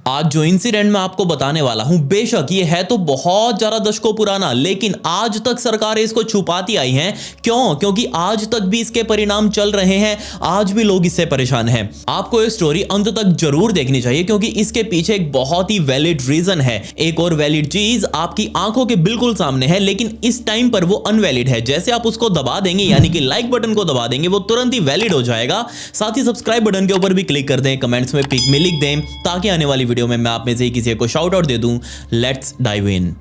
आज जो इंसिडेंट मैं आपको बताने वाला हूं, बेशक ये है तो बहुत ज्यादा दशकों पुराना, लेकिन आज तक सरकारें इसको छुपाती आई हैं। क्यों? क्योंकि आज तक भी इसके परिणाम चल रहे हैं, आज भी लोग इससे परेशान हैं। आपको ये स्टोरी अंत तक जरूर देखनी चाहिए क्योंकि इसके पीछे एक बहुत ही वैलिड रीजन है। एक और वैलिड चीज आपकी आंखों के बिल्कुल सामने है, लेकिन इस टाइम पर वो अनवैलिड है। जैसे आप उसको दबा देंगे, यानी कि लाइक बटन को दबा देंगे, वो तुरंत ही वैलिड हो जाएगा। साथ ही सब्सक्राइब बटन के ऊपर भी क्लिक कर दें, कमेंट्स में पिक में लिख दें, ताकि आने वाली वीडियो में मैं आप में से किसी को शाउट आउट दे दूं। Let's dive in.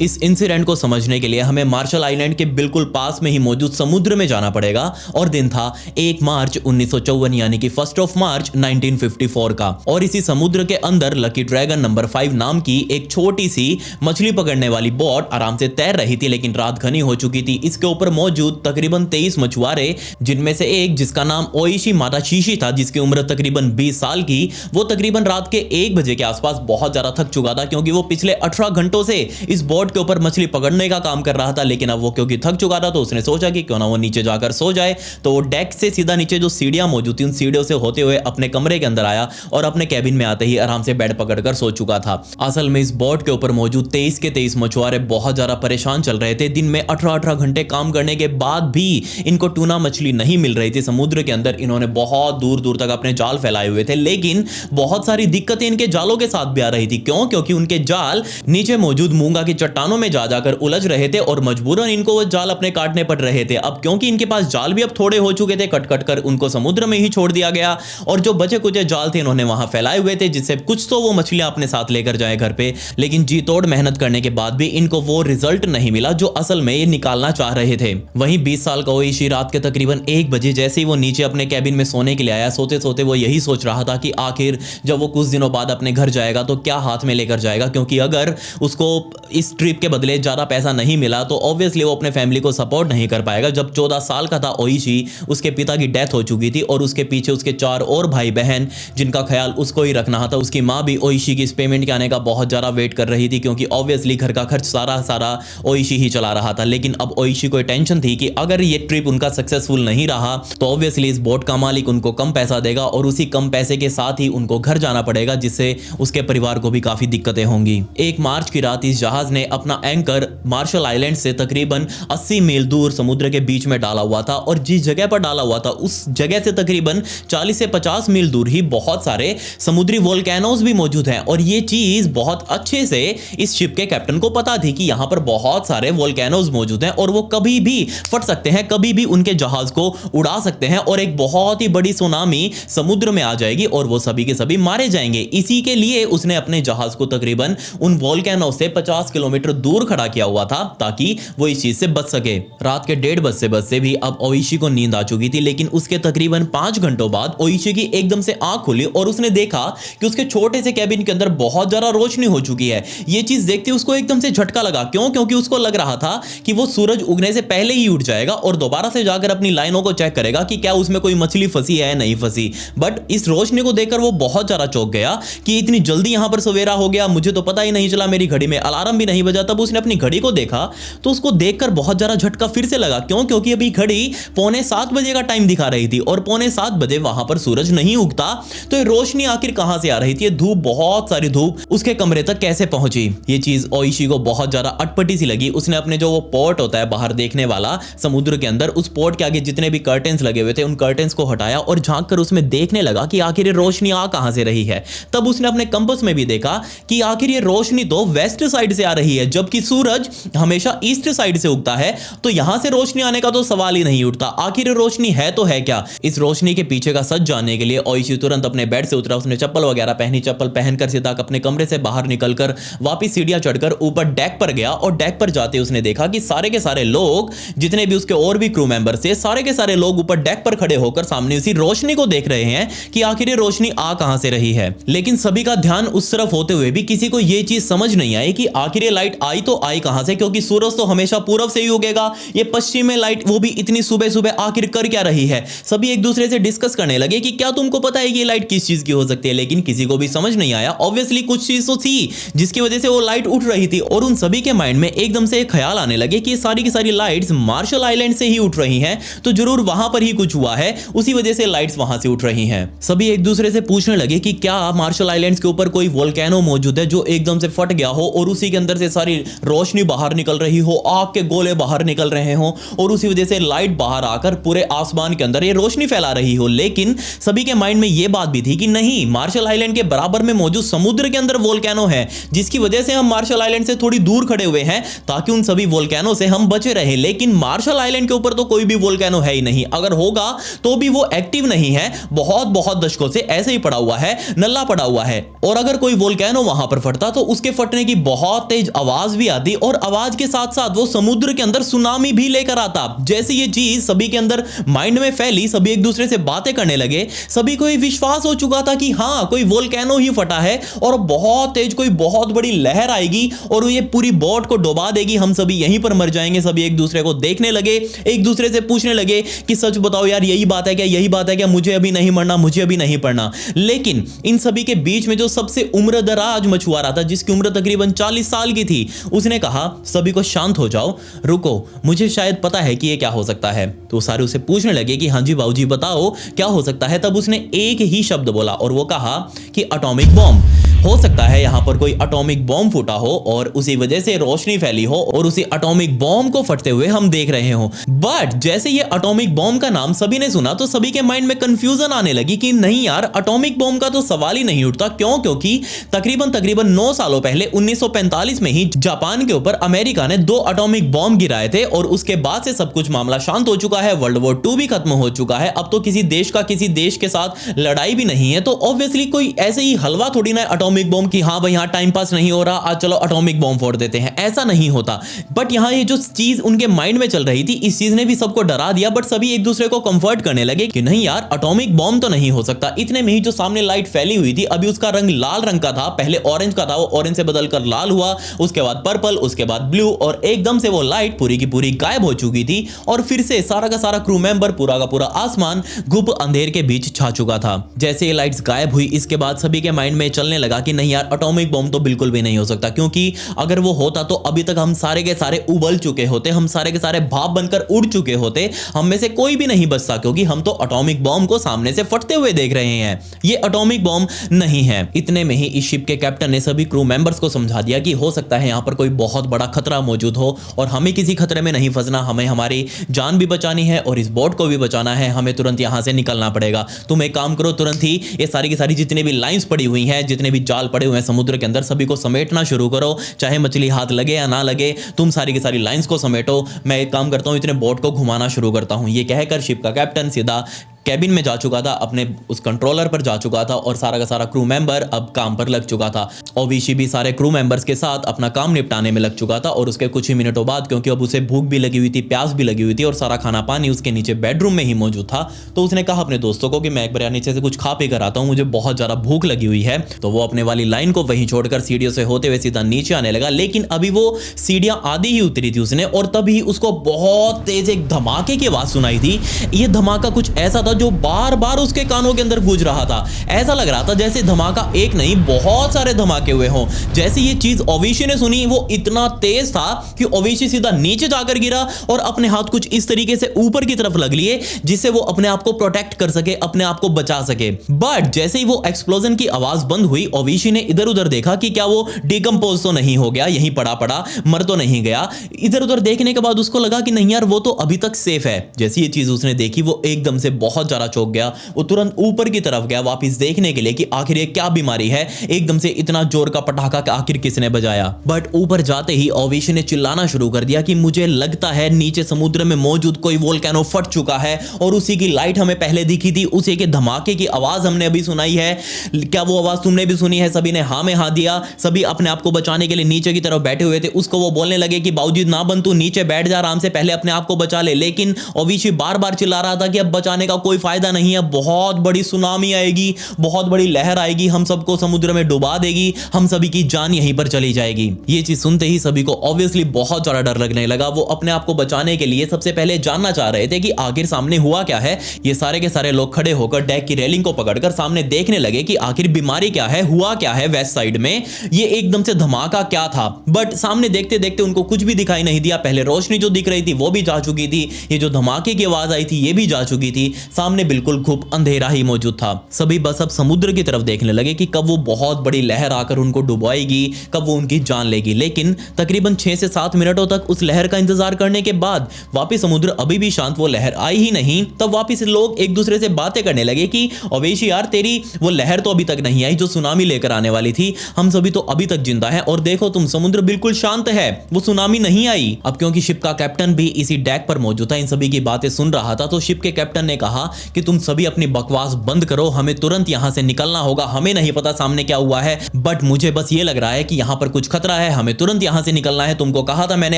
इस इंसिडेंट को समझने के लिए हमें मार्शल आइलैंड के बिल्कुल पास में ही मौजूद समुद्र में जाना पड़ेगा और दिन था 1 मार्च 1954 यानी कि 1 मार्च 1954 का। और इसी समुद्र के अंदर लकी ड्रैगन नंबर 5 नाम की एक छोटी सी मछली पकड़ने वाली बोट आराम से तैर रही थी, लेकिन रात घनी हो चुकी थी। इसके ऊपर मौजूद तकरीबन 23 मछुआरे, जिनमें से एक जिसका नाम ओइशी माताशीशी था, जिसकी उम्र तकरीबन 20 साल की, वो तकरीबन रात के 1 बजे के आसपास बहुत ज्यादा थक चुका था क्योंकि वो पिछले 18 घंटों से इस बोट के ऊपर मछली पकड़ने का काम कर रहा था। लेकिन अब वो क्योंकि थक चुका था तो उसने सोचा कि क्यों ना वो नीचे जाकर सो जाए। तो वो डेक से सीधा नीचे जो सीढ़ियां मौजूद थी, उन सीढ़ियों से होते हुए अपने कमरे के अंदर आया और अपने कैबिन में आते ही आराम से बेड पकड़कर सो चुका था। असल में इस बोट के ऊपर मौजूद 23 के 23 मछुआरे बहुत ज्यादा परेशान चल रहे थे। दिन में 18 घंटे काम करने के बाद भी इनको टूना मछली नहीं मिल रही थी। समुद्र के अंदर इन्होंने बहुत दूर दूर तक अपने जाल फैलाए हुए थे, लेकिन बहुत सारी दिक्कतें इनके जालों के साथ भी आ रही थी। क्यों? क्योंकि उनके जाल नीचे मौजूद मूंगा की चट्टानों में जा जाकर उलझ रहे थे और मजबूरन इनको वो जाल अपने काटने पड़ रहे थे। अब क्योंकि इनके पास जाल भी अब थोड़े हो चुके थे, कट कट कर उनको समुद्र में ही छोड़ दिया गया और जो बचे कुछ जाल थे इन्होंने वहां फैलाए हुए थे, जिससे कुछ तो वो मछलियां अपने साथ लेकर जाए घर पे। लेकिन जी तोड़ मेहनत करने के बाद भी इनको वो रिजल्ट नहीं मिला जो असल में ये निकालना चाह रहे थे। वहीं 20 साल का ओइशी रात के तकरीबन 1 बजे जैसे ही वो नीचे अपने कैबिन में सोने के लिए आया, सोते सोते वो यही सोच रहा था कि आखिर जब वो कुछ दिनों बाद अपने घर जाएगा तो क्या हाथ में लेकर जाएगा, क्योंकि अगर उसको इस ट्रिप के बदले ज्यादा पैसा नहीं मिला तो ऑब्वियसली वो अपने फैमिली को सपोर्ट नहीं कर पाएगा। जब 14 साल का था ओइशी, उसके पिता की डेथ हो चुकी थी और उसके पीछे उसके 4 और भाई बहन, जिनका ख्याल उसको ही रखना था। उसकी माँ भी ओइशी की इस पेमेंट के आने का बहुत ज़्यादा वेट कर रही थी क्योंकि ऑब्वियसली घर का खर्च सारा ओइशी ही चला रहा था। लेकिन अब ओइशी को टेंशन थी कि अगर ये ट्रिप उनका सक्सेसफुल नहीं रहा तो ऑब्वियसली इस बोट का मालिक उनको कम पैसा देगा और उसी कम पैसे के साथ ही उनको घर जाना पड़ेगा, जिससे उसके परिवार को भी काफ़ी दिक्कतें होंगी। 1 मार्च की रात इस जहाज ने अपना एंकर मार्शल आइलैंड से तकरीबन 80 मील दूर समुद्र के बीच में डाला हुआ था और जिस जगह पर डाला हुआ था उस जगह से तकरीबन 40 से 50 मील दूर ही बहुत सारे समुद्री वोल्केनोज भी मौजूद हैं। और ये चीज बहुत अच्छे से इस शिप के कैप्टन को पता थी कि यहां पर बहुत सारे वोल्केनोज मौजूद हैं और वो कभी भी फट सकते हैं, कभी भी उनके जहाज को उड़ा सकते हैं और एक बहुत ही बड़ी सुनामी समुद्र में आ जाएगी और वो सभी के सभी मारे जाएंगे। इसी के लिए उसने अपने जहाज को तकरीबन उन वोल्केनो से 50 किलोमीटर दूर खड़ा किया हुआ था ताकि वो इस चीज से बच सके। रात के 1:30 बजे भी अब ओइशी को नींद आ चुकी थी, लेकिन उसके तकरीबन 5 घंटों बाद ओइशी की एकदम से आंख खुली और उसने देखा कि उसके छोटे से कैबिन के अंदर बहुत ज्यादा रोशनी हो चुकी है। ये चीज देखते उसको एकदम से झटका लगा। क्यों? क्योंकि उसको लग रहा था कि वो सूरज उगने से पहले ही उठ जाएगा और दोबारा से जाकर अपनी लाइनों को चेक करेगा कि क्या उसमें कोई मछली फंसी है नहीं फंसी। बट इस रोशनी को देखकर वो बहुत ज्यादा चौंक गया कि इतनी जल्दी यहां पर सवेरा हो गया, मुझे तो पता ही नहीं चला, मेरी घड़ी में अलार्म भी नहीं बजा। तब उसने अपनी घड़ी को देखा तो उसको देखकर बहुत ज्यादा झटका फिर से लगा। क्यों? क्योंकि अभी घड़ी 6:45 बजे का टाइम दिखा रही थी और 6:45 बजे वहां पर सूरज नहीं उगता। तो ये रोशनी आखिर कहां से आ रही थी? धूप, बहुत सारी धूप उसके कमरे तक कैसे पहुंची? ये चीज ओइशी को बहुत ज्यादा अटपटी सी लगी। उसने अपने जो वो पोर्ट होता है बाहर देखने वाला समुद्र के अंदर, उस पोर्ट के आगे जितने भी कर्टेंस लगे हुए थे उन कर्टेंस को हटाया और झांक कर उसमें देखने लगा कि आखिर ये रोशनी आ कहां से रही है। तब उसने अपने कंपास में भी देखा कि आखिर ये रोशनी तो वेस्ट साइड से आ रही है, जबकि सूरज हमेशा ईस्ट साइड से उगता है। तो यहां से रोशनी आने का तो सवाल ही नहीं उठता। आखिर रोशनी है तो है क्या? इस रोशनी के पीछे का सच जानने के लिए ओइशी तुरंत अपने बेड से उतरा। उसने चप्पल वगैरह पहनी, चप्पल पहनकर सीधा अपने कमरे से बाहर निकलकर वापस सीढ़ियां चढ़कर ऊपर डेक पर गया और डेक पर जाते उसने देखा कि सारे के सारे लोग, जितने भी उसके और भी क्रू मेंबर्स थे, सारे के सारे लोग ऊपर डेक पर खड़े होकर सामने उसी रोशनी को देख रहे हैं कि आखिर ये रोशनी आ कहां से रही है। लेकिन सभी का ध्यान उस तरफ होते हुए भी किसी को यह चीज समझ नहीं आई कि आखिर ये लाइट लाइट आई तो आई कहां से, क्योंकि सूरज तो हमेशा पूरब से ही उगेगा, ये पश्चिम में लाइट वो भी इतनी सुबह सुबह आखिर कर क्या रही है। सभी एक दूसरे से डिस्कस करने लगे कि क्या तुमको पता है कि ये लाइट किस चीज की हो सकती है, लेकिन किसी को भी समझ नहीं आया। ऑब्वियसली कुछ चीज तो थी जिसकी वजह से वो लाइट उठ रही थी, और उन सभी के माइंड में एकदम से एक ख्याल आने लगे कि सारी की सारी लाइट्स मार्शल आइलैंड से ही उठ रही हैं, तो जरूर वहां पर ही कुछ हुआ है, उसी वजह से लाइट्स वहां से उठ रही हैं। सभी एक दूसरे से पूछने लगे कि क्या मार्शल आइलैंड्स के ऊपर कोई वोल्केनो मौजूद है जो एकदम से फट गया हो और उसी के अंदर से सारी रोशनी बाहर निकल रही हो, आग के गोले बाहर निकल रहे हो और उसी वजह से लाइट बाहर आकर पूरे आसमान के अंदर ये रोशनी फैला रही हो। लेकिन सभी के माइंड में यह बात भी थी कि नहीं, मार्शल आइलैंड के बराबर में मौजूद समुद्र के अंदर वोल्केनो है, जिसकी वजह से हम मार्शल आइलैंड से थोड़ी दूर खड़े हुए हैं ताकि उन सभी वोल्केनो से हम बचे रहे। लेकिन मार्शल आइलैंड के ऊपर तो कोई भी वोल्केनो है ही नहीं, अगर होगा तो भी वो एक्टिव नहीं है, बहुत बहुत दशकों से ऐसे ही पड़ा हुआ है, नल्ला पड़ा हुआ है। और अगर कोई वोल्केनो वहां पर फटता तो उसके फटने की बहुत तेज आवाज भी आती, और आवाज के साथ साथ वो समुद्र के अंदर सुनामी भी लेकर आता। जैसे ये चीज सभी के अंदर माइंड में फैली, सभी एक दूसरे से बातें करने लगे, सभी को ये विश्वास हो चुका था कि हाँ, कोई वोल्केनो ही फटा है और बहुत तेज कोई बहुत बड़ी लहर आएगी और ये पूरी बोट को डुबा देगी, हम सभी यहीं पर मर जाएंगे। सभी एक दूसरे को देखने लगे, एक दूसरे से पूछने लगे कि सच बताओ यार, यही बात है क्या, यही बात है क्या, मुझे अभी नहीं मरना, मुझे अभी नहीं पड़ना। लेकिन इन सभी के बीच में जो सबसे उम्रदराज मछुआरा था, जिसकी उम्र तकरीबन 40 साल की थी, उसने कहा सभी को शांत हो जाओ, रुको, मुझे शायद पता है कि ये क्या हो सकता है। तो सारे उसे पूछने लगे कि हाँ जी बाबूजी बताओ क्या हो सकता है। तब उसने एक ही शब्द बोला और वो कहा कि एटॉमिक बॉम्ब। हो सकता है यहां पर कोई एटॉमिक बॉम्ब फूटा हो और उसी वजह से रोशनी फैली हो और उसी एटॉमिक बॉम्ब को फटते हुए हम देख रहे हो। बट जैसे ये एटॉमिक बॉम्ब का नाम सभी ने सुना तो सभी के माइंड में कंफ्यूजन आने लगी कि नहीं यार, एटॉमिक बॉम्ब का तो सवाल ही नहीं उठता। क्यों? क्योंकि तकरीबन 9 सालों पहले 1945 में ही जापान के ऊपर अमेरिका ने 2 एटॉमिक बॉम्ब गिराए थे और उसके बाद से सब कुछ मामला शांत हो चुका है, वर्ल्ड वॉर 2 भी खत्म हो चुका है। अब तो किसी देश का किसी देश के साथ लड़ाई भी नहीं है, तो ऑब्वियसली कोई ऐसे ही हलवा थोड़ी ना एटॉमिक बॉम्ब की, हाँ भाई यहाँ टाइम पास नहीं हो रहा, आज चलो एटॉमिक बॉम्ब फोड़ देते हैं, ऐसा नहीं होता। बट यहाँ ये जो चीज उनके माइंड में चल रही थी, इस चीज ने भी सबको डरा दिया। बट सभी एक दूसरे को कंफर्ट करने लगे कि नहीं यार, एटॉमिक बॉम्ब तो नहीं हो सकता। इतने में ही जो सामने लाइट फैली हुई थी, अभी उसका रंग लाल रंग का था, पहले ऑरेंज का था, वो ऑरेंज से बदलकर लाल हुआ, उसके बाद पर्पल, उसके बाद ब्लू, और एकदम से वो लाइट पूरी की पूरी गायब हो चुकी थी और फिर से सारा का सारा क्रू मेंबर, पूरा का पूरा आसमान गुप अंधेर के बीच छा चुका था। जैसे ये लाइट्स गायब हुई, इसके बाद सभी के माइंड में चलने लगा कि नहीं यार, एटॉमिक बॉम्ब तो बिल्कुल भी नहीं हो सकता, क्योंकि अगर वो होता तो अभी तक हम सारे के सारे उबल चुके होते, हम सारे के सारे भाप बनकर उड़ चुके होते, हम में से कोई भी नहीं बचता, क्योंकि हम तो एटॉमिक बॉम्ब को सामने से फटते हुए देख रहे हैं। ये एटॉमिक बॉम्ब नहीं है। इतने में ही इस शिप के कैप्टन ने सभी क्रू मेंबर्स को समझा दिया कि हो सकता है यहां पर कोई बहुत बड़ा खतरा मौजूद हो और हमें किसी खतरे में नहीं फंसना, हमें हमारी जान भी बचानी है और इस बोट को भी बचाना है, हमें तुरंत यहां से निकलना पड़ेगा। तुम एक काम करो, तुरंत ही ये सारी की सारी जितने भी लाइंस पड़ी हुई हैं, जितने भी जाल पड़े हुए हैं समुद्र के अंदर, सभी को समेटना शुरू करो, चाहे मछली हाथ लगे या ना लगे, तुम सारी की सारी लाइंस को समेटो। मैं एक काम करता हूं, इतने बोट को घुमाना शुरू करता हूं। ये कहकर शिप का कैप्टन सीधा कैबिन में जा चुका था, अपने उस कंट्रोलर पर जा चुका था और सारा का सारा क्रू मेंबर अब काम पर लग चुका था। ओविशी भी सारे क्रू मेंबर्स के साथ अपना काम निपटाने में लग चुका था और उसके कुछ ही मिनटों बाद, क्योंकि अब उसे भूख भी लगी हुई थी, प्यास भी लगी हुई थी और सारा खाना पानी उसके नीचे बेडरूम में ही मौजूद था, तो उसने कहा अपने दोस्तों को कि मैं एक बार नीचे से कुछ खा पी कर आता हूँ, मुझे बहुत ज्यादा भूख लगी हुई है। तो वो अपने वाली लाइन को वहीं छोड़कर सीढ़ियों से होते हुए सीधा नीचे आने लगा, लेकिन अभी वो सीढ़ियां आधी ही उतरी थी उसने और तभी उसको बहुत तेज एक धमाके की आवाज सुनाई थी। ये धमाका कुछ ऐसा था जो बार बार उसके कानों के अंदर गूंज रहा था। ऐसा लग रहा था जैसे धमाका एक नहीं बहुत सारे धमाके हुए हों। जैसे ये चीज ओविशी ने सुनी, वो इतना तेज था कि ओविशी सीधा नीचे जाकर गिरा और अपने हाथ कुछ इस तरीके से ऊपर की तरफ लग लिए जिससे वो अपने आप को प्रोटेक्ट कर सके, अपने आप को बचा सके। बट जैसे ही वो एक्सप्लोजन की आवाज बंद हुई, ओविशी ने इधर उधर देखा कि क्या वो डिकम्पोज तो नहीं हो गया, यहीं पड़ा पड़ा मर तो नहीं गया। इधर उधर देखने के बाद उसको लगा कि नहीं यार, वो तो अभी तक सेफ है। जैसी ये चीज उसने देखी, वो एकदम से बहुत ज्यादा चौंक गया। वो तुरंत ऊपर की तरफ गया वापस देखने के लिए कि आखिर ये क्या बीमारी है, एकदम से इतना जोर का पटाखा आखिर किसने बजाया। बट ऊपर जाते ही ओविशी ने चिल्लाना शुरू कर दिया कि मुझे लगता है नीचे समुद्र में मौजूद कोई वोल्केनो फट चुका है और उसी की लाइट हमें पहले दिखी थी, उसी के धमाके की आवाज हमने अभी सुनाई है। क्या वो आवाज तुमने भी सुनी है? सभी ने हाँ में हाँ दिया। सभी अपने आप को बचाने के लिए नीचे की तरफ बैठे हुए थे। उसको वो बोलने लगे कि बाबूजी ना बन, तू नीचे बैठ जा, आराम से पहले अपने आप को बचा ले। लेकिन ओविशी बार बार चिल्ला रहा था कि अब बचाने का कोई फायदा नहीं है, बहुत बड़ी सुनामी आएगी, बहुत बड़ी लहर आएगी, हम सबको समुद्र में डुबा देगी, हम सभी की जान यहीं पर चली जाएगी। ये चीज सुनते ही सभी को ऑब्वियसली बहुत ज्यादा डर लगने लगा। वो अपने आप को बचाने के लिए सबसे पहले जानना चाह रहे थे कि आखिर सामने हुआ क्या है। ये सारे के सारे लोग खड़े होकर डेक की रेलिंग को पकड़कर सामने देखने लगे कि आखिर बीमारी क्या है, हुआ क्या है वेस्ट साइड में, ये एकदम से धमाका क्या था। बट सामने देखते देखते उनको कुछ भी दिखाई नहीं दिया। पहले रोशनी जो दिख रही थी वो भी जा चुकी थी, ये जो धमाके की आवाज आई थी ये भी जा चुकी थी। सामने बिल्कुल घुप अंधेरा ही मौजूद था। सभी बस अब समुद्र की तरफ देखने लगे कि कब वो बहुत बड़ी लहर आकर उनको डुबाएगी, कब वो उनकी जान लेगी। लेकिन तकरीबन 6 से 7 मिनटों तक उस लहर का इंतजार करने के बाद वापिस समुद्र अभी भी शांत, वो लहर आई ही नहीं। तब वापिस लोग एक दूसरे से बातें करने लगे कि अवेशी यार, तेरी वो लहर तो अभी तक नहीं आई जो सुनामी लेकर आने वाली थी, हम सभी तो अभी तक जिंदा हैं, और देखो तुम, समुद्र बिल्कुल शांत है, वो सुनामी नहीं आई। अब क्योंकि शिप का कैप्टन भी इसी डेक पर मौजूद था, इन सभी की बातें सुन रहा था, तो शिप के कैप्टन ने कहा कि तुम सभी अपनी बकवास बंद करो, हमें तुरंत यहां से निकलना होगा। हमें नहीं पता सामने क्या हुआ है, बट मुझे बस ये लग रहा है कि यहां पर कुछ खतरा है, हमें तुरंत यहां से निकलना है। तुमको कहा था मैंने,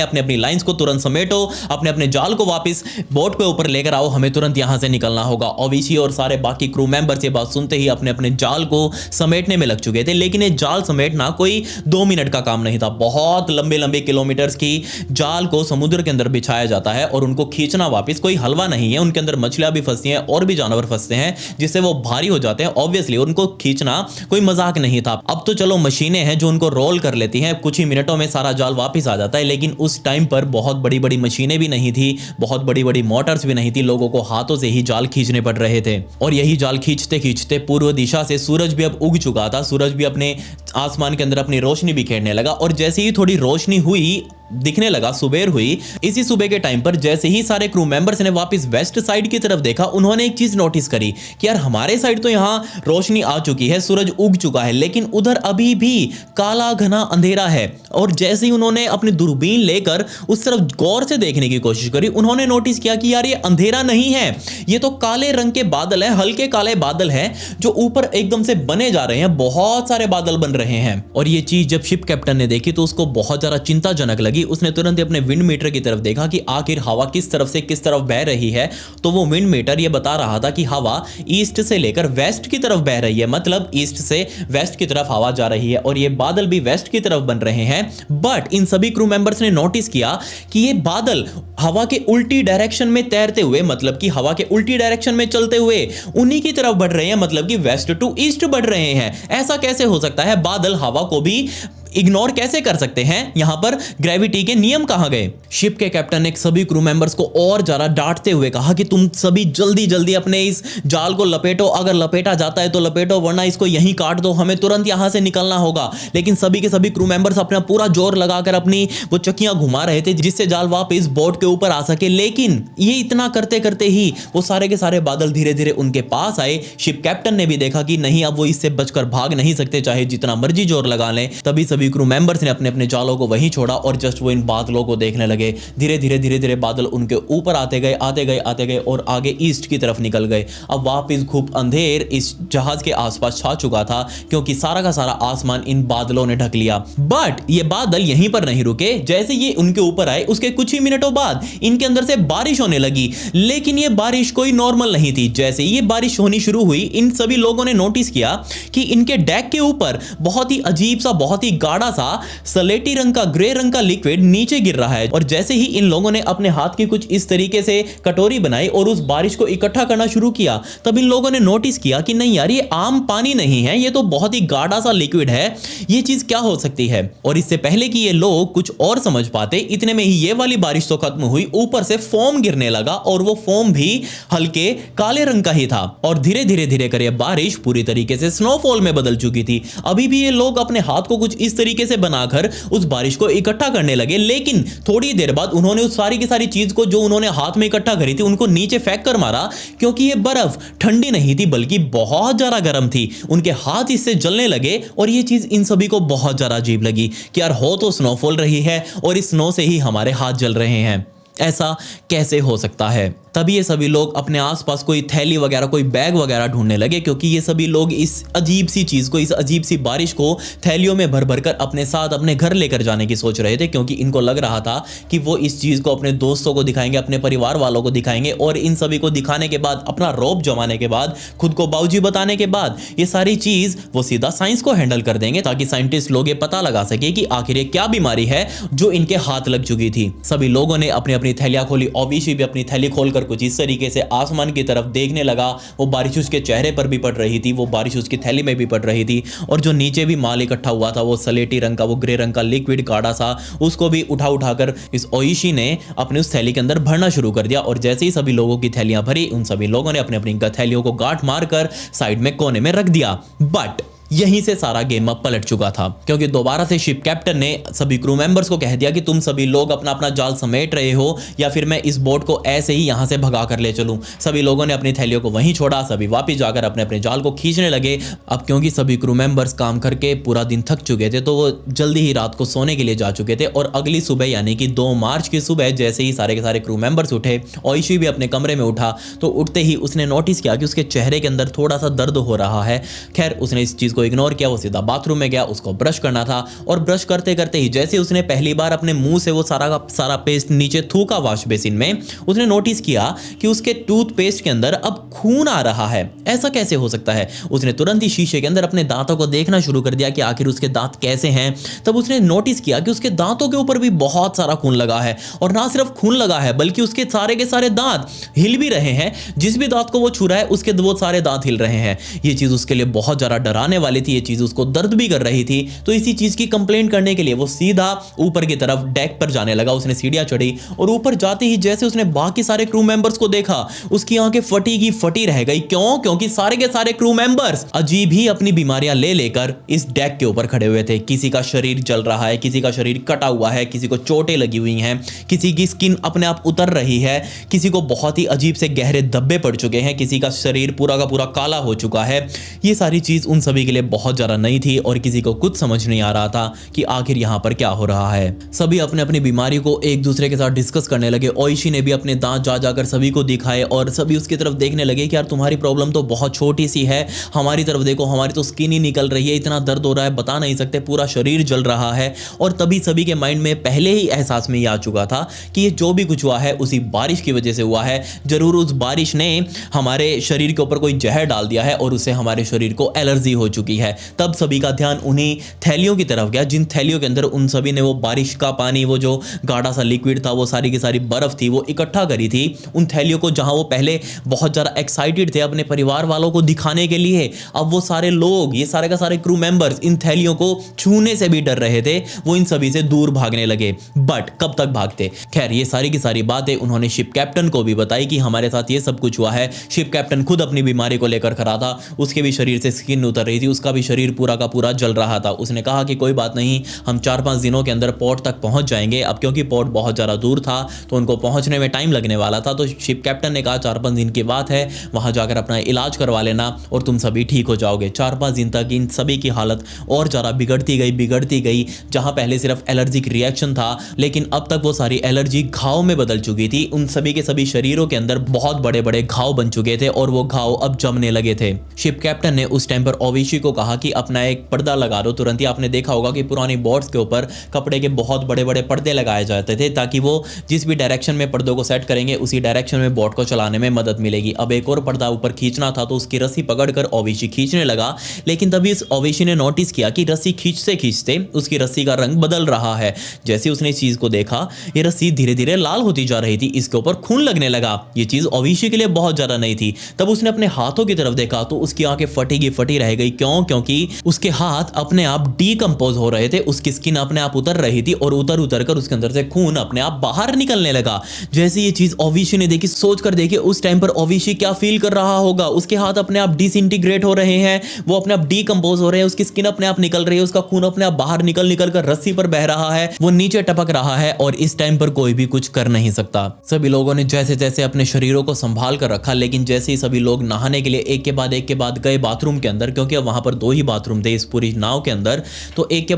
अपने अपनी लाइंस को तुरंत समेटो, अपने अपने जाल को वापस बोट पे ऊपर लेकर आओ, हमें तुरंत यहां से निकलना होगा। ओविशी और सारे बाकी क्रू मेंबर्स ये बात सुनते ही अपने अपने जाल को समेटने में लग चुके थे। लेकिन ये जाल समेटना कोई 2 मिनट का काम नहीं था। बहुत लंबे लंबे किलोमीटर्स की जाल को समुद्र के अंदर बिछाया जाता है और उनको खींचना वापस कोई हलवा नहीं है। उनके अंदर मछलियां भी फंसती हैं और भी जानवर फंसते हैं, जिससे वो भारी हो जाते हैं। ऑब्वियसली उनको खींचना कोई मजाक नहीं था। अब तो चलो मशीनें हैं जो उनको रोल कर लेती हैं, कुछ ही मिनटों में सारा जाल वापस आ जाता है। लेकिन उस टाइम पर बहुत बड़ी बड़ी मशीनें भी नहीं थी, बहुत बड़ी बड़ी मोटर्स भी नहीं थी, लोगों को हाथों से ही जाल खींचने पड़ रहे थे। और यही जाल खींचते खींचते पूर्व दिशा से सूरज भी अब उग चुका था। सूरज भी अपने आसमान के अंदर अपनी रोशनी बिखेरने लगा, और जैसे ही थोड़ी रोशनी हुई, दिखने लगा, सुबह हुई। इसी सुबह के टाइम पर जैसे ही सारे क्रू मेंबर्स ने वापस वेस्ट साइड की तरफ देखा, उन्होंने एक चीज नोटिस करी कि यार हमारे साइड तो यहाँ रोशनी आ चुकी है, सूरज उग चुका है, लेकिन उधर अभी भी काला घना अंधेरा है। और जैसे ही उन्होंने अपनी दूरबीन लेकर उस तरफ गौर से देखने की कोशिश करी, उन्होंने नोटिस किया कि यार ये अंधेरा नहीं है, ये तो काले रंग के बादल है, हल्के काले बादल है जो ऊपर एकदम से बने जा रहे हैं, बहुत सारे बादल बन रहे हैं। और ये चीज जब शिप कैप्टन ने देखी तो उसको बहुत ज्यादा चिंताजनक लगी। उसने तुरंत अपने विंड मीटर की तरफ देखा कि आखिर हवा किस तरफ से किस तरफ बह रही है। तो वो विंड मीटर ये बता रहा था कि हवा ईस्ट से लेकर वेस्ट की तरफ बह रही है, मतलब ईस्ट से वेस्ट की तरफ हवा जा रही है, और ये बादल भी वेस्ट की तरफ बन रहे हैं। बट इन सभी क्रू मेंबर्स ने नोटिस किया कि ये बादल हवा के उल्टी डायरेक्शन में तैरते हुए, मतलब कि हवा के उल्टी डायरेक्शन में चलते हुए उन्हीं की तरफ बढ़ रहे हैं, मतलब कि वेस्ट टू ईस्ट बढ़ रहे हैं। ऐसा कैसे हो सकता है? बादल हवा को भी इग्नोर कैसे कर सकते हैं? यहां पर ग्रेविटी के नियम कहां गए? शिप के कैप्टन ने सभी क्रू मेंबर्स को और ज्यादा डांटते हुए कहा कि तुम सभी जल्दी जल्दी अपने इस जाल को लपेटो, अगर लपेटा जाता है तो लपेटो, वरना इसको यहीं काट दो, हमें तुरंत यहां से निकलना होगा। लेकिन सभी के सभी क्रू मेंबर्स अपना पूरा जोर लगाकर अपनी वो चक्कियां घुमा रहे थे जिससे जाल वापस बोट के ऊपर आ सके। लेकिन ये इतना करते करते ही वो सारे के सारे बादल धीरे धीरे उनके पास आए। शिप कैप्टन ने भी देखा कि नहीं, अब वो इससे बचकर भाग नहीं सकते, चाहे जितना मर्जी जोर लगा लें। तभी सभी क्रू मेंबर्स ने अपने अपने जालों को वहीं छोड़ा और जस्ट वो इन बादलों को देखने लगे। धीरे धीरे बादल उनके ऊपर आते गए और आगे ईस्ट की तरफ निकल गए। अब वापस खूब अंधेर इस जहाज के आसपास छा चुका था, क्योंकि सारा का सारा आसमान इन बादलों ने ढक लिया। बट ये बादल यहीं पर नहीं रुके। जैसे ये उनके ऊपर आए उसके कुछ ही मिनटों बाद इनके अंदर से बारिश होने लगी। लेकिन ये बारिश कोई नॉर्मल नहीं थी। जैसे ये बारिश होनी शुरू हुई, इन सभी लोगों ने नोटिस किया कि इनके डेक के ऊपर बहुत ही अजीब सा, बहुत ही गाढ़ा सा सलेटी रंग का, ग्रे रंग का लिक्विड नीचे गिर रहा है। और जैसे ही इन लोगों ने अपने हाथ की कुछ इस तरीके से कटोरी बनाई और उस बारिश को इकट्ठा करना शुरू किया, तब इन लोगों ने नोटिस किया कि नहीं यार, ये आम पानी नहीं है, ये तो बहुत ही गाढ़ा सा लिक्विड है। ये चीज क्या हो सकती है? और इससे पहले कि ये लोग कुछ और समझ पाते, इतने में ही ये वाली बारिश तो खत्म हुई, ऊपर से फोम गिरने लगा और वो फोम भी हल्के काले रंग का ही था। और धीरे धीरे कर ये बारिश पूरी तरीके से स्नोफॉल में बदल चुकी थी। अभी भी ये लोग अपने हाथ को कुछ इस तरीके से बनाकर उस बारिश को इकट्ठा करने लगे। लेकिन थोड़ी देर बाद उन्होंने उस सारी की सारी चीज को जो उन्होंने हाथ में इकट्ठा करी थी उनको नीचे फेंक कर मारा, क्योंकि ये बर्फ ठंडी नहीं थी बल्कि बहुत ज्यादा गर्म थी। उनके हाथ इससे जलने लगे और ये चीज इन सभी को बहुत ज्यादा अजीब लगी कि यार, हो तो स्नोफॉल रही है और इस स्नो से ही हमारे हाथ जल रहे हैं, ऐसा कैसे हो सकता है? तभी ये सभी लोग अपने आसपास कोई थैली वगैरह कोई बैग वगैरह ढूंढने लगे, क्योंकि ये सभी लोग इस अजीब सी चीज को, इस अजीब सी बारिश को थैलियों में भर भर कर अपने साथ अपने घर लेकर जाने की सोच रहे थे, क्योंकि इनको लग रहा था कि वो इस चीज को अपने दोस्तों को दिखाएंगे, अपने परिवार वालों को दिखाएंगे, और इन सभी को दिखाने के बाद, अपना रौब जमाने के बाद, खुद को बाऊजी बताने के बाद, ये सारी चीज वो सीधा साइंस को हैंडल कर देंगे, ताकि साइंटिस्ट लोग ये पता लगा सके कि आखिर ये क्या बीमारी है जो इनके हाथ लग चुकी थी। सभी लोगों ने अपनी अपनी थैलियां खोली। ओविशी भी अपनी थैली खोलकर कुछ इस तरीके से आसमान की तरफ देखने लगा। वो बारिश उसके चेहरे पर भी पड़ रही थी, वो बारिश उसकी थैली में भी पड़ रही थी, और जो नीचे भी माल इकट्ठा हुआ था, वो सलेटी रंग का, वो ग्रे रंग का लिक्विड गाढ़ा सा, उसको भी उठाकर इस ओइशी ने अपने उस थैली के अंदर भरना शुरू कर दिया। और जैसे ही सभी लोगों की थैलियां भरी, उन सभी लोगों ने अपनी अपनी थैलियों को गांठ मारकर साइड में कोने में रख दिया। बट यहीं से सारा गेम अब पलट चुका था, क्योंकि दोबारा से शिप कैप्टन ने सभी क्रू मेंबर्स को कह दिया कि तुम सभी लोग अपना अपना जाल समेट रहे हो, या फिर मैं इस बोट को ऐसे ही यहां से भगा कर ले चलूं। सभी लोगों ने अपनी थैलियों को वहीं छोड़ा, सभी वापस जाकर अपने अपने जाल को खींचने लगे। अब क्योंकि सभी क्रू मेंबर्स काम करके पूरा दिन थक चुके थे, तो वो जल्दी ही रात को सोने के लिए जा चुके थे। और अगली सुबह यानी कि 2 मार्च की सुबह जैसे ही सारे के सारे क्रू मेंबर्स उठे, ओइशी भी अपने कमरे में उठा, तो उठते ही उसने नोटिस किया कि उसके चेहरे के अंदर थोड़ा सा दर्द हो रहा है। खैर, उसने इस चीज को इग्नोर किया, वो सीधा बाथरूम में गया, उसको ब्रश करना था। और ब्रश करते करते ही जैसे उसने पहली बार अपने मुंह से वो सारा का सारा पेस्ट नीचे थूका वॉश बेसिन में, उसने नोटिस किया कि उसके टूथपेस्ट के अंदर अब खून आ रहा है। ऐसा कैसे हो सकता है? उसने तुरंत ही शीशे के अंदर अपने दांतों को देखना शुरू कर दिया कि आखिर उसके दांत कैसे हैं। तब उसने नोटिस किया कि उसके दांतों के ऊपर भी बहुत सारा खून लगा है, और ना सिर्फ खून लगा है बल्कि उसके सारे के सारे दांत हिल भी रहे हैं। जिस भी दांत को वो छू रहा है उसके वो सारे दांत हिल रहे हैं। ये चीज उसके लिए बहुत ज्यादा डराने वाली थी, ये चीज उसको दर्द भी कर रही थी। तो इसी चीज की कंप्लेंट करने के लिए वो सीधा ऊपर की तरफ डेक पर जाने लगा। उसने सीढ़ियां चढ़ी, और ऊपर जाते ही जैसे उसने बाकी सारे क्रू मेंबर्स को देखा, उसकी आंखें फटी की फटी रह गई। क्यों? क्योंकि सारे के सारे क्रू मेंबर्स अजीब ही अपनी बीमारियां ले लेकर इस डेक के ऊपर खड़े हुए थे। किसी का शरीर जल रहा है, किसी का शरीर कटा हुआ है, किसी को चोटें लगी हुई हैं, किसी की स्किन अपने आप उतर रही है, किसी को बहुत ही अजीब से गहरे धब्बे पड़ चुके हैं, किसी का शरीर पूरा का पूरा काला हो चुका है। ये सारी चीज उन सभी के लिए बहुत ज्यादा नई थी, और किसी को कुछ समझ नहीं आ रहा था कि आखिर यहां पर क्या हो रहा है। सभी अपने अपनी बीमारी को एक दूसरे के साथ डिस्कस करने लगे। ओइशी ने भी अपने दांत जा जाकर सभी को दिखाए, और सभी उसकी तरफ देखने लगे कि यार तुम्हारी प्रॉब्लम तो बहुत छोटी सी है, हमारी तरफ देखो, हमारी तो स्किन ही निकल रही है, इतना दर्द हो रहा है बता नहीं सकते, पूरा शरीर जल रहा है। और तभी सभी के माइंड में पहले ही एहसास में ये आ चुका था कि ये जो भी कुछ हुआ है उसी बारिश की वजह से हुआ है। जरूर उस बारिश ने हमारे शरीर के ऊपर कोई जहर डाल दिया है, और उससे हमारे शरीर को एलर्जी हो चुकी है। तब सभी का ध्यान उन्हीं थैलियों की तरफ गया, जिन थैलियों के अंदर उन सभी ने वो बारिश का पानी, वो जो गाढ़ा सा लिक्विड था, वो सारी की सारी बर्फ थी, वो इकट्ठा करी थी। उन थैलियों को जहां वो पहले बहुत ज़्यादा एक्साइटेड थे अपने परिवार वालों को दिखाने के लिए, अब वो सारे लोग, ये सारे का सारे क्रू मेंबर्स इन थैलियों को छूने से भी डर रहे थे। वो इन सभी से दूर भागने लगे। बट कब तक भागते? खैर, ये सारी की सारी बातें उन्होंने शिप कैप्टन को भी बताई कि हमारे साथ ये सब कुछ हुआ है। शिप कैप्टन खुद अपनी बीमारी को लेकर खड़ा था, उसके भी शरीर से स्किन उतर रही थी, उसका भी शरीर पूरा का पूरा जल रहा था। उसने कहा कि कोई बात नहीं, हम 4-5 दिनों के अंदर पोर्ट तक पहुंच जाएंगे। अब क्योंकि पोर्ट बहुत ज़्यादा दूर था तो उनको पहुंचने में टाइम लगने वाला था, तो शिप कैप्टन ने कहा 4-5 दिन की बात है, वहां जाकर अपना इलाज करवा लेना और तुम सभी ठीक हो जाओगे। 4-5 दिन तक इन सभी की हालत और ज़्यादा बिगड़ती गई। जहां पहले सिर्फ एलर्जिक रिएक्शन था, लेकिन अब तक वो सारी एलर्जी घाव में बदल चुकी थी। उन सभी के सभी शरीरों के अंदर बहुत बड़े बड़े घाव बन चुके थे, और वो घाव अब जमने लगे थे। शिप कैप्टन ने उस टाइम पर ओविशी को कहा कि अपना एक पर्दा लगा दो तुरंत ही। आपने देखा होगा कि पुरानी बोट्स के ऊपर कपड़े के बहुत बड़े बड़े पर्दे लगाए जाते थे, ताकि वो जिस भी डायरेक्शन में पर्दों को सेट करेंगे उसी डायरेक्शन में बोट को चलाने में मदद मिलेगी। अब एक और पर्दा ऊपर खींचना था, तो उसकी रस्सी पकड़कर ओविशी खींचने लगा, लेकिन तभी इस ओविशी ने नोटिस किया कि रस्सी खींचते खींचते उसकी रस्सी का रंग बदल रहा है। जैसे उसने इस चीज को देखा, ये रस्सी धीरे धीरे लाल होती जा रही थी, इसके ऊपर खून लगने लगा। ये चीज ओविशी के लिए बहुत ज्यादा नई थी। तब उसने अपने हाथों की तरफ देखा तो उसकी आंखें फटी रह गई। क्यों? क्योंकि उसके हाथ अपने आप डीकंपोज हो रहे थे, उसकी स्किन अपने आप उतर रही थी, और उतर कर उसके अंदर से खून अपने आप बाहर निकलने लगा। जैसे ये चीज ओविशी ने देखी, सोच कर देखिए उस टाइम पर ओविशी क्या फील कर रहा होगा। उसके हाथ अपने आप डिसइंटीग्रेट हो रहे हैं, वो अपने आप डीकंपोज हो रहे हैं, उसकी स्किन अपने आप निकल रही है, उसका खून अपने आप बाहर निकल कर रस्सी पर बह रहा है, वो नीचे टपक रहा है, और इस टाइम पर कोई भी कुछ कर नहीं सकता। सभी लोगों ने जैसे जैसे अपने शरीरों को संभाल कर रखा, लेकिन जैसे ही सभी लोग नहाने के लिए एक के बाद गए बाथरूम के अंदर, क्योंकि वहां पर 2 ही बाथरूम थे इस पूरी नाव के अंदर। तो एक के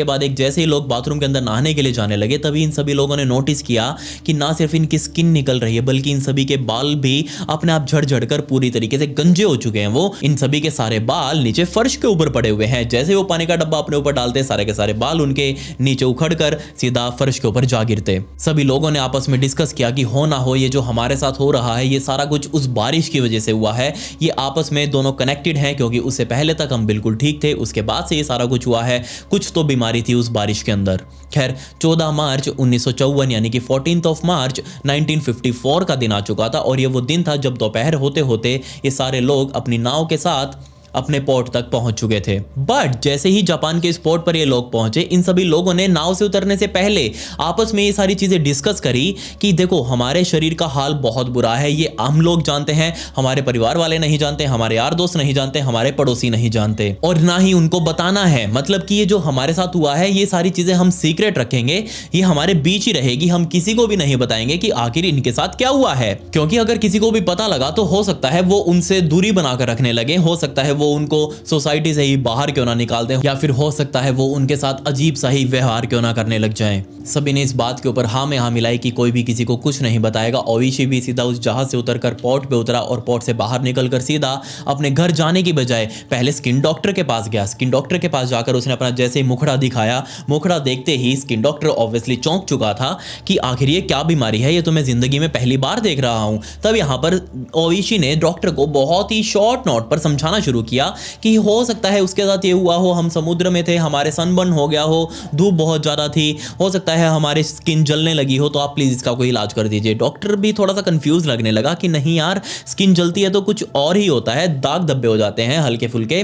बाद एक जैसे ही लोग बाथरूम के अंदर नहाने के लिए जाने लगे, तभी इन सभी लोगों ने नोटिस किया कि ना सिर्फ इनकी स्किन निकल रही है बल्कि इन सभी के बाल भी अपने आप झड़ कर पूरी तरीके से गंजे हो चुके हैं। वो इन सभी के सारे बाल नीचे फर्श के ऊपर पड़े हुए हैं। जैसे वो पानी का डब्बा अपने ऊपर डालते, सारे के सारे बाल उनके नीचे उखड़कर सीधा फर्श के ऊपर जा गिरते। सभी लोगों ने आपस में डिस्कस किया कि हो ना हो ये जो हमारे साथ हो रहा है ये सारा कुछ उस बारिश की वजह से हुआ है। ये आपस में दोनों कनेक्टेड हैं, क्योंकि उससे पहले तक हम बिल्कुल ठीक थे, उसके बाद से ये सारा कुछ हुआ है। कुछ तो बीमारी थी उस बारिश के अंदर। खैर 14 मार्च 1954 यानी कि 14 मार्च 1954 का दिन आ चुका था, और ये वो दिन था जब दोपहर होते होते ये सारे लोग अपनी नाव के साथ अपने पोर्ट तक पहुंच चुके थे। बट जैसे ही जापान के इस पोर्ट पर ये लोग पहुंचे, इन सभी लोगों ने नाव से उतरने से पहले आपस में ये सारी चीजें डिस्कस करी कि देखो हमारे शरीर का हाल बहुत बुरा है, ये हम लोग जानते हैं, हमारे परिवार वाले नहीं जानते, हमारे यार दोस्त नहीं जानते, हमारे पड़ोसी नहीं जानते, और ना ही उनको बताना है। मतलब कि ये जो हमारे साथ हुआ है ये सारी चीजें हम सीक्रेट रखेंगे, ये हमारे बीच ही रहेगी, हम किसी को भी नहीं बताएंगे कि आखिर इनके साथ क्या हुआ है। क्योंकि अगर किसी को भी पता लगा तो हो सकता है वो उनसे दूरी बनाकर रखने लगे, हो सकता है वो उनको सोसाइटी से ही बाहर क्यों ना निकाल दें, या फिर हो सकता है वो उनके साथ अजीब सा ही व्यवहार क्यों ना करने लग जाएं। सभी ने इस बात के ऊपर हाँ में हाँ मिलाई कि कोई भी किसी को कुछ नहीं बताएगा। ओइशी भी सीधा उस जहाज से उतरकर पोर्ट पे उतरा और पोर्ट से बाहर निकलकर सीधा अपने घर जाने की बजाय पहले स्किन डॉक्टर के पास गया। स्किन डॉक्टर के पास जाकर उसने अपना जैसे ही मुखड़ा दिखाया, मुखड़ा देखते ही स्किन डॉक्टर ऑब्वियसली चौंक चुका था कि आखिर ये क्या बीमारी है, ये तो मैं जिंदगी में पहली बार देख रहा हूं। तब यहां पर ओइशी ने डॉक्टर को बहुत ही शॉर्ट नोट पर समझाना शुरू किया कि हो सकता है उसके साथ ये हुआ हो, हम समुद्र में थे, हमारे सनबर्न हो गया हो, धूप बहुत ज़्यादा थी, हो सकता है हमारे स्किन जलने लगी हो, तो आप प्लीज़ इसका कोई इलाज कर दीजिए। डॉक्टर भी थोड़ा सा कंफ्यूज लगने लगा कि नहीं यार, स्किन जलती है तो कुछ और ही होता है, दाग धब्बे हो जाते हैं, हल्के फुल्के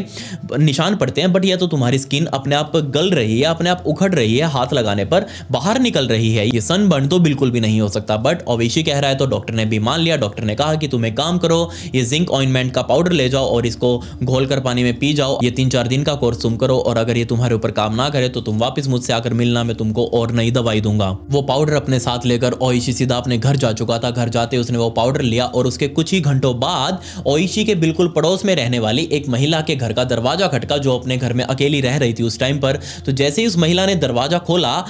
निशान पड़ते हैं, बट यह तो तुम्हारी स्किन अपने आप गल रही है, अपने आप उखड़ रही है, हाथ लगाने पर बाहर निकल रही है, ये सनबर्न तो बिल्कुल भी नहीं हो सकता। बट ओइशी कह रहा है तो डॉक्टर ने भी मान लिया। डॉक्टर ने कहा कि तुम एक काम करो, ये जिंक ऑइंटमेंट का पाउडर ले जाओ और इसको घोलकर पानी में पी जाओ, ये 3-4 दिन का कोर्स तुम करो, और अगर ये तुम्हारे ऊपर काम ना करे तो तुम वापस मुझसे आकर मिलना, मैं तुमको और नई दवाई दूंगा। वो पाउडर अपने साथ लेकर ओइशी सीधा अपने घर जा चुका था। घर जाते उसने वो पाउडर लिया और उसके कुछ ही घंटों बाद ओइशी के बिल्कुल पड़ोस में रहने वाली एक महिला के घर का दरवाजा खटका, जो अपने घर में अकेली रह रही थी उस टाइम पर। तो जैसे ही उस महिला ने दरवाजा खोला,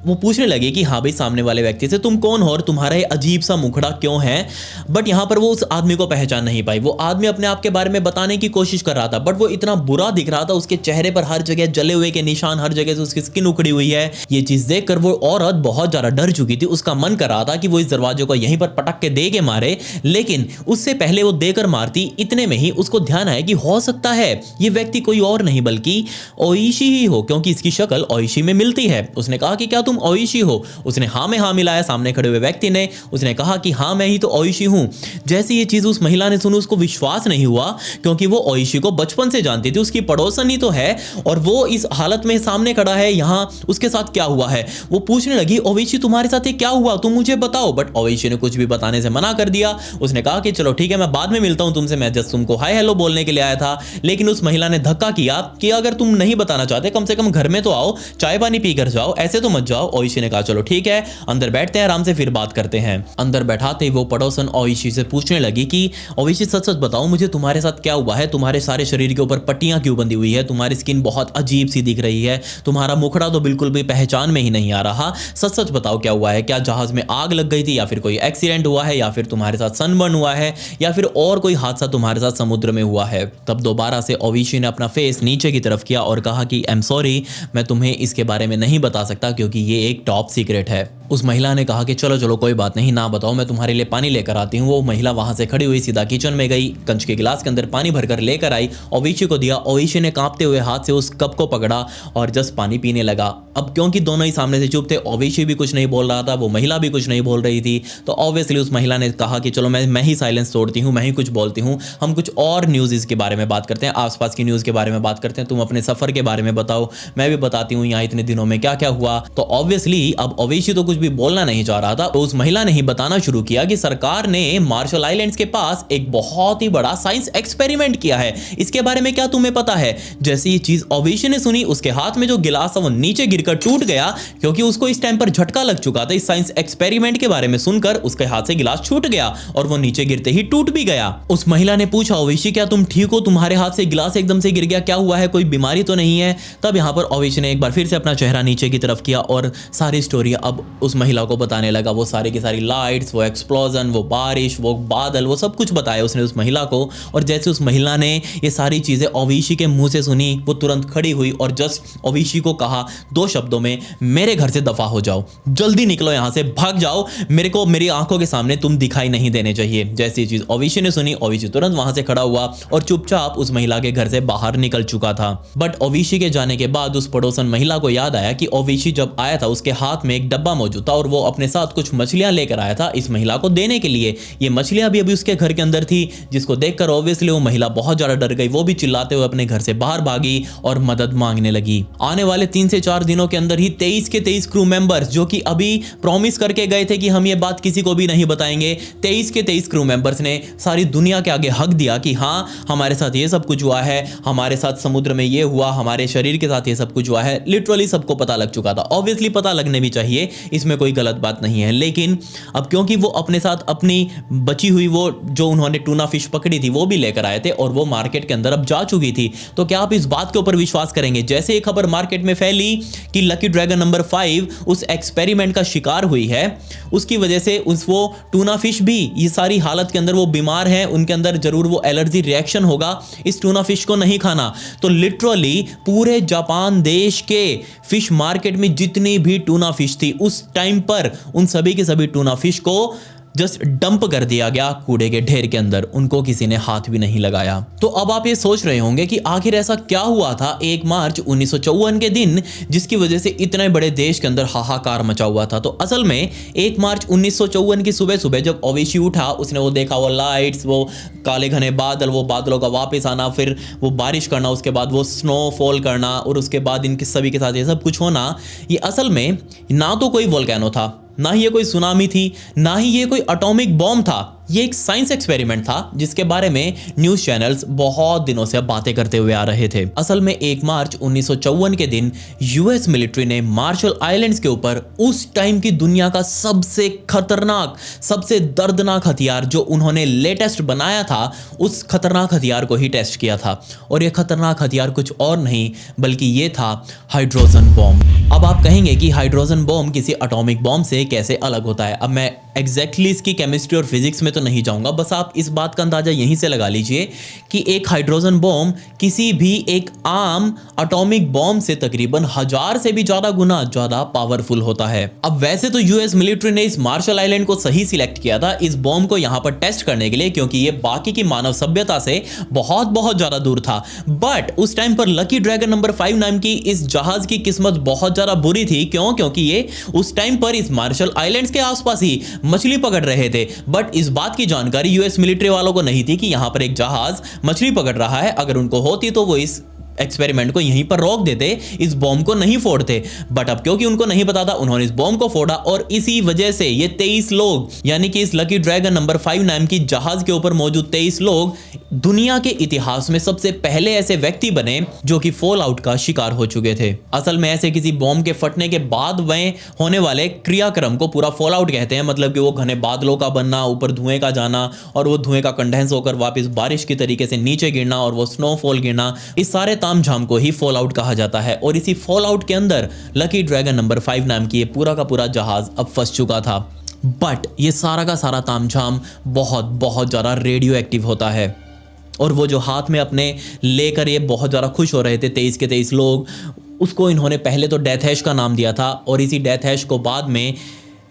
वो पूछने लगे कि हाँ भाई सामने वाले व्यक्ति से, तुम कौन हो और तुम्हारा ये अजीब सा मुखड़ा क्यों है। बट यहाँ पर वो उस आदमी को पहचान नहीं पाई। वो आदमी अपने आप के बारे में बताने की कोशिश कर रहा था, बट वो इतना बुरा दिख रहा था, उसके चेहरे पर हर जगह जले हुए के निशान, हर जगह से उसकी स्किन उखड़ी हुई है। ये चीज देखकर वो औरत बहुत ज्यादा डर चुकी थी। उसका मन कर रहा था कि वो इस दरवाजे को यहीं पर पटक के दे के मारे, लेकिन उससे पहले वो देकर मारती, इतने में ही उसको ध्यान आया कि हो सकता है ये व्यक्ति कोई और नहीं बल्कि ओइशी ही हो, क्योंकि इसकी शक्ल ओइशी में मिलती है। उसने कहा कि क्या तुम ओइशी हो? उसने हाँ में हाँ मिलाया। सामने खड़े हुए व्यक्ति ने उसने कहा कि हाँ मैं ही तो ओइशी हूं। जैसे ये चीज उस महिला ने सुनी, उसको विश्वास नहीं हुआ, क्योंकि वो ओइशी को बचपन से जानती थी, उसकी पड़ोसन ही तो है, और वो इस हालत में सामने खड़ा है, यहाँ उसके साथ क्या हुआ है। वो पूछने लगी, ओइशी तुम्हारे साथ ये क्या हुआ, तुम मुझे बताओ। बट ओइशी ने कुछ भी बताने से मना कर दिया। उसने कहा कि चलो ठीक है, मैं बाद में मिलता हूं तुमसे, मैं जस्ट तुमको हाय हेलो बोलने के लिए आया था। लेकिन उस महिला ने धक्का किया कि अगर तुम नहीं बताना चाहते, कम से कम घर में तो आओ, चाय पानी पी कर जाओ, ऐसे तो मत जाओ। ओइशी ने कहा चलो ठीक है, अंदर बैठते हैं, आराम से फिर बात करते हैं। अंदर बैठाते ही वो पड़ोसन ओइशी से पूछने लगी कि ओइशी सच सच बताओ मुझे, तुम्हारे साथ क्या हुआ है, तुम्हारे सारे शरीर के ऊपर पट्टियां क्यों बंधी हुई है, तुम्हारी स्किन बहुत अजीब सी दिख रही है, तुम्हारा मुखड़ा तो बिल्कुल भी पहचान में ही नहीं आ रहा, सच सच बताओ क्या हुआ है, क्या जहाज में आग लग गई थी, या फिर कोई एक्सीडेंट हुआ है, या फिर तुम्हारे साथ सनबर्न हुआ है, या फिर और कोई हादसा तुम्हारे साथ समुद्र में हुआ है। तब दोबारा से ओइशी ने अपना फेस नीचे की तरफ किया और कहा कि आई एम सॉरी, मैं तुम्हें इसके बारे में नहीं बता सकता क्योंकि ये एक टॉप सीक्रेट है। उस महिला ने कहा कि चलो चलो कोई बात नहीं, ना बताओ, मैं तुम्हारे लिए पानी लेकर आती हूँ। वो महिला वहां से खड़ी हुई सीधा किचन में गई, कंच के गिलास के अंदर पानी भरकर लेकर आई, ओइशी को दिया। ओइशी ने कांपते हुए हाथ से उस कप को पकड़ा और जस्ट पानी पीने लगा। अब क्योंकि दोनों ही सामने से चुप थे, ओइशी भी कुछ नहीं बोल रहा था, वो महिला भी कुछ नहीं बोल रही थी, तो ऑब्वियसली उस महिला ने कहा कि चलो मैं ही साइलेंस तोड़ती हूँ, मैं ही कुछ बोलती हूँ, हम कुछ और न्यूज़ के बारे में बात करते हैं, आसपास की न्यूज़ के बारे में बात करते हैं, तुम अपने सफर के बारे में बताओ, मैं भी बताती हूँ यहाँ इतने दिनों में क्या क्या हुआ। तो ऑब्वियसली अब ओइशी तो कुछ भी बोलना नहीं चाह रहा था, तो उस महिला ने ही बताना शुरू किया कि सरकार ने मार्शल आइलैंड्स के पास एक बहुत ही बड़ा साइंस एक्सपेरिमेंट किया है, इसके बारे में क्या तुम्हें पता है। जैसे ये चीज ओवेशी ने सुनी, उसके हाथ में जो गिलास था वो नीचे गिरकर टूट गया, क्योंकि उसको इस टाइम पर झटका लग चुका था। इस साइंस एक्सपेरिमेंट के बारे में सुनकर उसके हाथ से गिलास छूट गया और वो नीचे गिरते ही टूट भी गया। उस महिला ने पूछा, ओवेशी क्या तुम ठीक हो, तुम्हारे हाथ से गिलास एकदम से गिर गया, क्या हुआ है, कोई बीमारी तो नहीं है। तब यहाँ पर ओवेशी ने एक बार फिर से अपना चेहरा नीचे की तरफ किया और सारी स्टोरी अब उस महिला को बताने लगा। वो सारी की सारी लाइट्स, वो एक्सप्लोजन, वो बारिश, वो बादल, वो सब कुछ बताया उसने उस महिला को। और जैसे उस महिला ने ये सारी चीजें ओवेशी के मुंह से सुनी, वो तुरंत खड़ी हुई और जस्ट ओवेशी को कहा 2 शब्दों में, मेरे घर से दफा हो जाओ, जल्दी निकलो यहां से, भाग जाओ, मेरे को मेरी आंखों के सामने तुम दिखाई नहीं देने चाहिए। जैसी ये चीज ओवेशी ने सुनी, ओवेशी तुरंत वहां से खड़ा हुआ और चुपचाप उस महिला के घर से बाहर निकल चुका था। बट ओवेशी के जाने के बाद उस पड़ोसन महिला को याद आया कि ओवेशी जब आया था उसके हाथ में एक डब्बा मौजूद था और वो अपने साथ कुछ मछलियां लेकर आया था इस महिला को देने के लिए। ये मछलियां भी अभी उसके घर के अंदर थी, जिसको देखकर ऑब्वियसली वो महिला बहुत ज्यादा डर गई। वो भी चिल्लाते हुए अपने घर से बाहर भागी और मदद मांगने लगी। आने वाले 3 से 4 दिनों के अंदर ही 23 के 23 क्रू मेंबर्स, जो कि अभी प्रॉमिस करके गए थे कि हम ये बात किसी को भी नहीं बताएंगे, 23 के 23 क्रू मेंबर्स ने सारी दुनिया के आगे हक दिया कि हाँ, हमारे साथ ये सब कुछ हुआ है, हमारे साथ समुद्र में ये हुआ, हमारे शरीर के साथ ये सब कुछ हुआ है। लिटरली सबको पता लग चुका था। ऑब्वियसली पता लगने भी चाहिए, इसमें कोई गलत बात नहीं है। लेकिन अब क्योंकि वो अपने साथ अपनी बची हुई वो जो उन्होंने टूना फिश पकड़ी थी वो भी लेकर आए थे और वो मार्केट के अंदर अब जा चुकी थी, तो क्या आप इस बात के ऊपर विश्वास करेंगे, जैसे एक खबर मार्केट में फैली कि लकी ड्रैगन नंबर 5 उस एक्सपेरिमेंट का शिकार हुई है, उसकी वजह से उस वो टूना फिश भी ये सारी हालत के अंदर वो बीमार है, उनके अंदर जरूर वो एलर्जी रिएक्शन होगा, इस टूना फिश को नहीं खाना। तो लिटरली पूरे जापान देश के फिश मार्केट में जितनी भी टूना फिश थी उस टाइम पर उन सभी के सभी टूना फिश को जस्ट डंप कर दिया गया कूड़े के ढेर के अंदर, उनको किसी ने हाथ भी नहीं लगाया। तो अब आप ये सोच रहे होंगे कि आखिर ऐसा क्या हुआ था 1 मार्च 1954 के दिन जिसकी वजह से इतने बड़े देश के अंदर हाहाकार मचा हुआ था। तो असल में 1 मार्च 1954 की सुबह सुबह जब ओवेशी उठा, उसने वो देखा, वो लाइट्स, वो काले घने बादल, वो बादलों का वापस आना, फिर वो बारिश करना, उसके बाद वो स्नोफॉल करना और उसके बाद इनके सभी के साथ ये सब कुछ होना, ये असल में ना तो कोई वोल्केनो था, ना ही ये कोई सुनामी थी, ना ही ये कोई एटॉमिक बॉम्ब था। ये एक साइंस एक्सपेरिमेंट था जिसके बारे में न्यूज़ चैनल्स बहुत दिनों से बातें करते हुए आ रहे थे। असल में 1 मार्च 1954 के दिन यूएस मिलिट्री ने मार्शल आइलैंड्स के ऊपर उस टाइम की दुनिया का सबसे खतरनाक, सबसे दर्दनाक हथियार जो उन्होंने लेटेस्ट बनाया था, उस खतरनाक हथियार को ही टेस्ट किया था। और ये खतरनाक हथियार कुछ और नहीं बल्कि ये था हाइड्रोजन बॉम्ब। अब आप कहेंगे कि हाइड्रोजन बॉम्ब किसी एटॉमिक बॉम्ब से कैसे अलग होता है। अब मैं एग्जैक्टली इसकी केमिस्ट्री और फिजिक्स में तो नहीं जाऊंगा, बस आप इस बात का अंदाजा यहीं से लगा लीजिए कि एक हाइड्रोजन बॉम्ब किसी भी एक आम एटॉमिक बॉम्ब से तकरीबन 1000 से भी ज्यादा गुना ज्यादा पावरफुल होता है। अब वैसे तो यूएस मिलिट्री ने इस मार्शल आइलैंड को सही सिलेक्ट किया था इस बॉम्ब को यहां पर टेस्ट करने के लिए, क्योंकि ये बाकी की मानव सभ्यता से बहुत बहुत ज्यादा दूर था। बट उस टाइम पर लकी ड्रैगन नंबर 5 नाम की इस जहाज की किस्मत बहुत ज्यादा बुरी थी। क्यों? क्योंकि ये उस टाइम पर इस मार्शल आइलैंड्स के आसपास ही मछली पकड़ रहे थे। बट इस बात की जानकारी यूएस मिलिट्री वालों को नहीं थी कि यहां पर एक जहाज मछली पकड़ रहा है। अगर उनको होती तो वो इस एक्सपेरिमेंट को यहीं पर रोक देते, इस बॉम्ब को नहीं फोड़ते। बट अब क्योंकि उनको नहीं पता था, उन्होंने इस बॉम्ब को फोड़ा और इसी वजह से ये 23 लोग, यानी कि इस लकी ड्रैगन नंबर 5 नाम की जहाज के ऊपर मौजूद 23 लोग दुनिया के इतिहास में सबसे पहले ऐसे व्यक्ति बने जो कि फॉल आउट का शिकार हो चुके थे। असल में ऐसे किसी बॉम्ब के फटने के बाद में होने वाले क्रियाक्रम को पूरा फॉल आउट कहते हैं। मतलब कि वो घने बादलों का बनना, ऊपर धुएं का जाना और वो धुएं का कंडेंस होकर वापस बारिश की तरीके से नीचे गिरना और वो स्नोफॉल गिरना, इस सारे तामझाम को ही फॉल आउट कहा जाता है। और इसी फॉल आउट के अंदर लकी ड्रैगन नंबर 5 नाम की ये पूरा का पूरा जहाज अब फंस चुका था। बट ये सारा का सारा तामझाम बहुत बहुत ज़्यादा रेडियो एक्टिव होता है। और वो जो हाथ में अपने लेकर ये बहुत ज़्यादा खुश हो रहे थे 23 के 23 लोग, उसको इन्होंने पहले तो डेथ हैश का नाम दिया था और इसी डेथ हैश को बाद में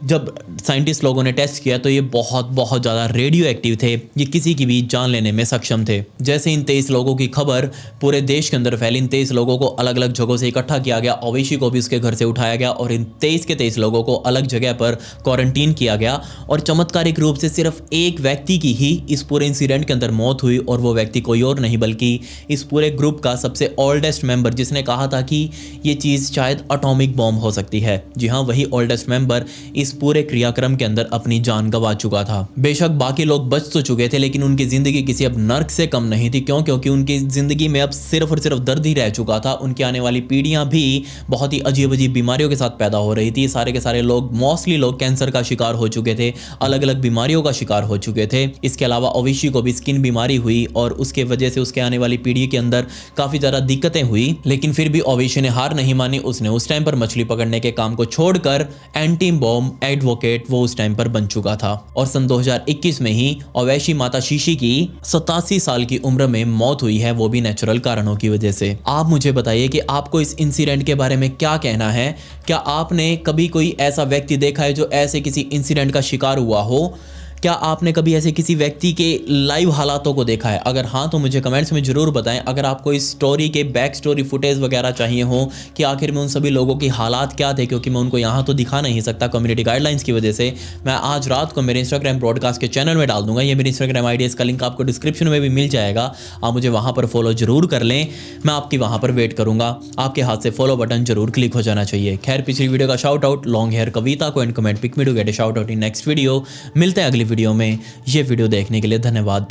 जब साइंटिस्ट लोगों ने टेस्ट किया तो ये बहुत बहुत ज़्यादा रेडियो एक्टिव थे, ये किसी की भी जान लेने में सक्षम थे। जैसे इन 23 लोगों की खबर पूरे देश के अंदर फैली, इन 23 लोगों को अलग अलग जगहों से इकट्ठा किया गया, ओवैसी को भी उसके घर से उठाया गया और इन 23 के 23 लोगों को अलग जगह पर क्वारंटीन किया गया। और चमत्कारिक रूप से सिर्फ एक व्यक्ति की ही इस पूरे इंसिडेंट के अंदर मौत हुई और वो व्यक्ति कोई और नहीं बल्कि इस पूरे ग्रुप का सबसे ओल्डेस्ट मेंबर, जिसने कहा था कि ये चीज़ शायद एटॉमिक बॉम्ब हो सकती है। जी हाँ, वही ओल्डेस्ट मेंबर इस पूरे क्रियाक्रम के अंदर अपनी जान गंवा चुका था। बेशक बाकी लोग बच तो चुके थे लेकिन उनकी जिंदगी किसी अब नर्क से कम नहीं थी। क्यों? क्योंकि उनकी जिंदगी में अब सिर्फ और सिर्फ दर्द ही रह चुका था। उनकी आने वाली पीढ़ियां भी बहुत ही अजीब अजीब बीमारियों के साथ पैदा हो रही थी। सारे के सारे लोग, मोस्टली लोग कैंसर का शिकार हो चुके थे, अलग अलग बीमारियों का शिकार हो चुके थे। इसके अलावा ओवैसी को भी स्किन बीमारी हुई और उसके वजह से उसके आने वाली पीढ़ी के अंदर काफी ज्यादा दिक्कतें हुई। लेकिन फिर भी ओवैसी ने हार नहीं मानी। उसने उस टाइम पर मछली पकड़ने के काम को छोड़कर एंटी बॉम्ब एडवोकेट वो उस टाइम पर बन चुका था। और सन 2021 में ही ओवैसी माता शीशी की 87 साल की उम्र में मौत हुई है, वो भी नेचुरल कारणों की वजह से। आप मुझे बताइए कि आपको इस इंसिडेंट के बारे में क्या कहना है? क्या आपने कभी कोई ऐसा व्यक्ति देखा है जो ऐसे किसी इंसिडेंट का शिकार हुआ हो? क्या आपने कभी ऐसे किसी व्यक्ति के लाइव हालातों को देखा है? अगर हाँ तो मुझे कमेंट्स में ज़रूर बताएं। अगर आपको इस स्टोरी के बैक स्टोरी फुटेज वगैरह चाहिए हो कि आखिर में उन सभी लोगों की हालात क्या थे, क्योंकि मैं उनको यहाँ तो दिखा नहीं सकता कम्युनिटी गाइडलाइंस की वजह से, मैं आज रात को मेरे इंस्टाग्राम ब्रॉडकास्ट के चैनल में डाल दूंगा। ये मेरी इंस्टाग्राम आईडी, इसका लिंक आपको डिस्क्रिप्शन में भी मिल जाएगा। आप मुझे वहाँ पर फॉलो जरूर कर लें, मैं आपकी वहाँ पर वेट करूँगा। आपके हाथ से फॉलो बटन जरूर क्लिक हो जाना चाहिए। खैर, पिछली वीडियो का shout out long hair Kavita को and comment pick me to get a shout out in next video. मिलते हैं अगली वीडियो में। ये वीडियो देखने के लिए धन्यवाद।